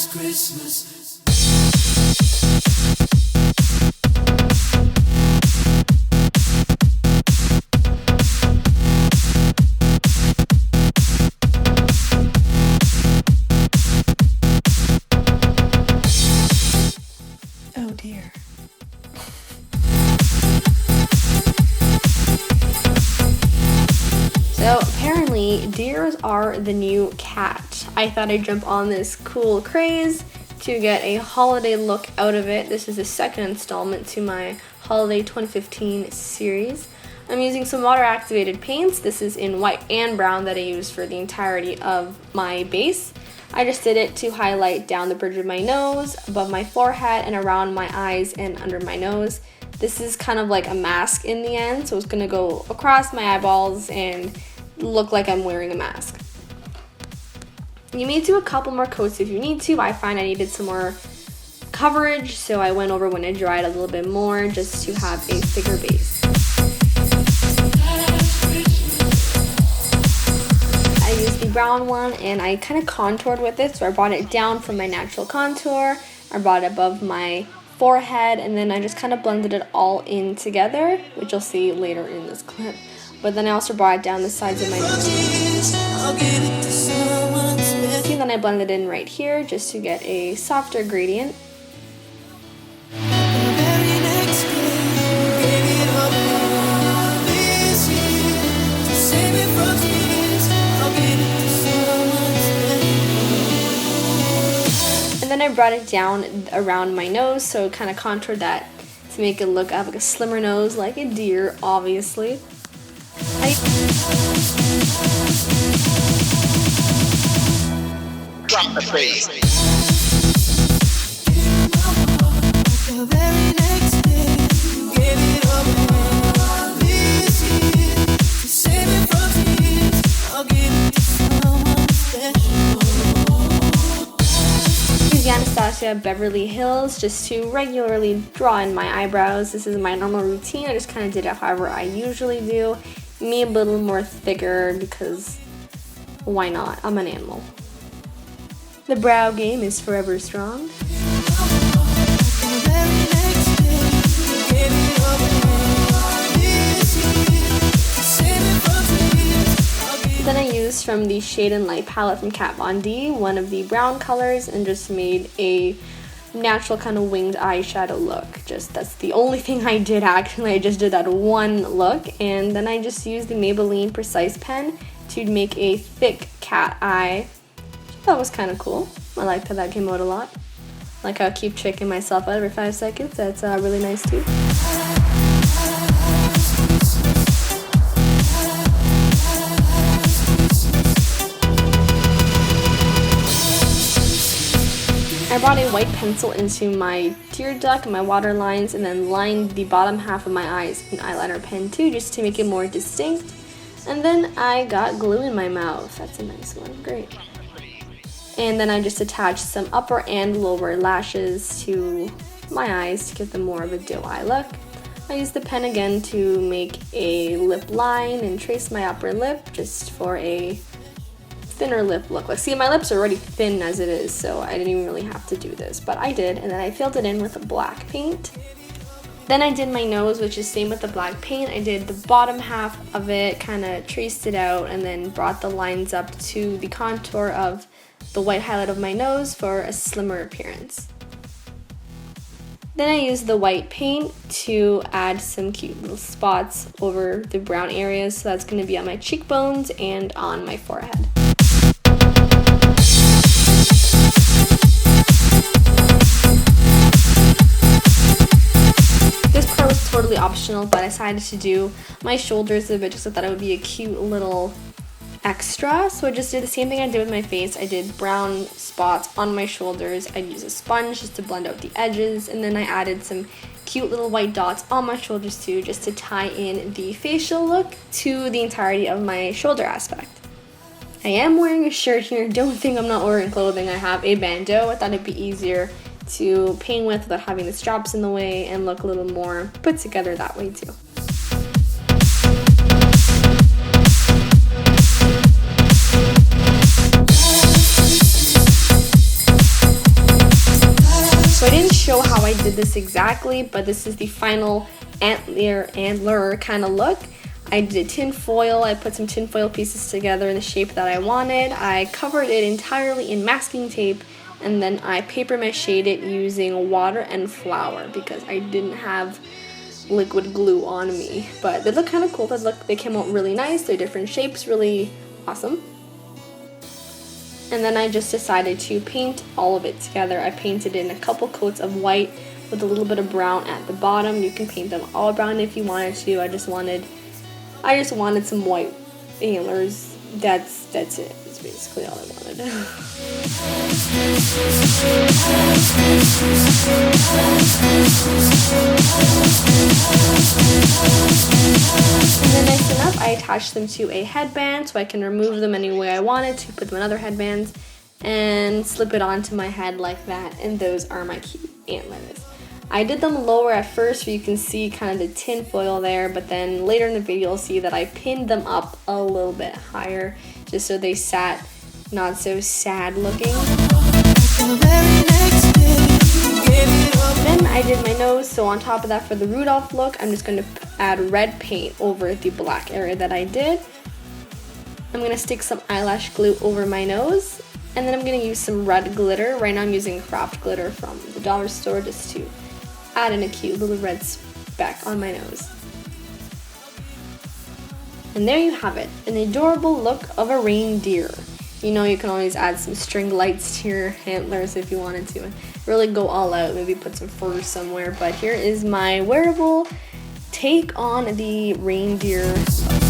last Christmas. Oh dear. So apparently deers are the new cat. I thought I'd jump on this cool craze to get a holiday look out of it. This is the second installment to my holiday 2015 series. I'm using some water activated paints. This is in white and brown that I used for the entirety of my base. I just did it to highlight down the bridge of my nose, above my forehead, and around my eyes and under my nose. This is kind of like a mask in the end, so it's gonna go across my eyeballs and look like I'm wearing a mask. You may do a couple more coats if you need to. I find I needed some more coverage, so I went over when it dried a little bit more just to have a thicker base. I used the brown one and I kind of contoured with it, so I brought it down from my natural contour. I brought it above my forehead, and then I just kind of blended it all in together, which you'll see later in this clip. But then I also brought it down the sides of my nose. And then I blended in right here just to get a softer gradient. And then I brought it down around my nose, so kind of contoured that to make it look like a slimmer nose, like a deer, obviously. Drop the phrase. Anastasia Beverly Hills just to regularly draw in my eyebrows. This is my normal routine. I just kind of did it however I usually do. Me a little more thicker because why not? I'm an animal. The brow game is forever strong. Then I used from the Shade and Light palette from Kat Von D, one of the brown colors, and just made a natural kind of winged eyeshadow look. That's the only thing I did actually. I just did that one look, and then I just used the Maybelline Precise pen to make a thick cat eye. That was kind of cool. I liked how that came out a lot. Like how I keep checking myself out every 5 seconds. That's really nice too. I brought a white pencil into my tear duct and my water lines, and then lined the bottom half of my eyes with an eyeliner pen too, just to make it more distinct. And then I got glue in my mouth. That's a nice one, great. And then I just attached some upper and lower lashes to my eyes to give them more of a doe eye look. I used the pen again to make a lip line and trace my upper lip just for a thinner lip look. Like, see, my lips are already thin as it is, so I didn't even really have to do this, but I did. And then I filled it in with a black paint. Then I did my nose, which is same with the black paint. I did the bottom half of it, kind of traced it out, and then brought the lines up to the contour of the white highlight of my nose for a slimmer appearance. Then I used the white paint to add some cute little spots over the brown areas, so that's going to be on my cheekbones and on my forehead. This part was totally optional, but I decided to do my shoulders a bit just so that it would be a cute little extra. So I just did the same thing I did with my face. I did brown spots on my shoulders. I used a sponge just to blend out the edges, and then I added some cute little white dots on my shoulders too, just to tie in the facial look to the entirety of my shoulder aspect. I am wearing a shirt here. Don't think I'm not wearing clothing. I have a bandeau. I thought it'd be easier to paint with without having the straps in the way and look a little more put together that way too. So I didn't show how I did this exactly, but this is the final antler kind of look. I did tin foil. I put some tin foil pieces together in the shape that I wanted. I covered it entirely in masking tape, and then I paper mached it using water and flour because I didn't have liquid glue on me. But they look kind of cool. They came out really nice. They're different shapes, really awesome. And then I just decided to paint all of it together. I painted in a couple coats of white with a little bit of brown at the bottom. You can paint them all brown if you wanted to. I just wanted some white antlers. That's it. That's basically all I wanted. And then next up, I attached them to a headband so I can remove them any way I wanted to, put them in other headbands, and slip it onto my head like that. And those are my cute antlers. I did them lower at first so you can see kind of the tin foil there, but then later in the video you'll see that I pinned them up a little bit higher just so they sat not so sad looking. Then I did my nose, so on top of that for the Rudolph look, I'm just going to add red paint over the black area that I did. I'm going to stick some eyelash glue over my nose, and then I'm going to use some red glitter. Right now I'm using craft glitter from the dollar store just to add in a cute little red speck on my nose. And there you have it, an adorable look of a reindeer. You know, you can always add some string lights to your antlers if you wanted to and really go all out, maybe put some fur somewhere. But here is my wearable take on the reindeer look.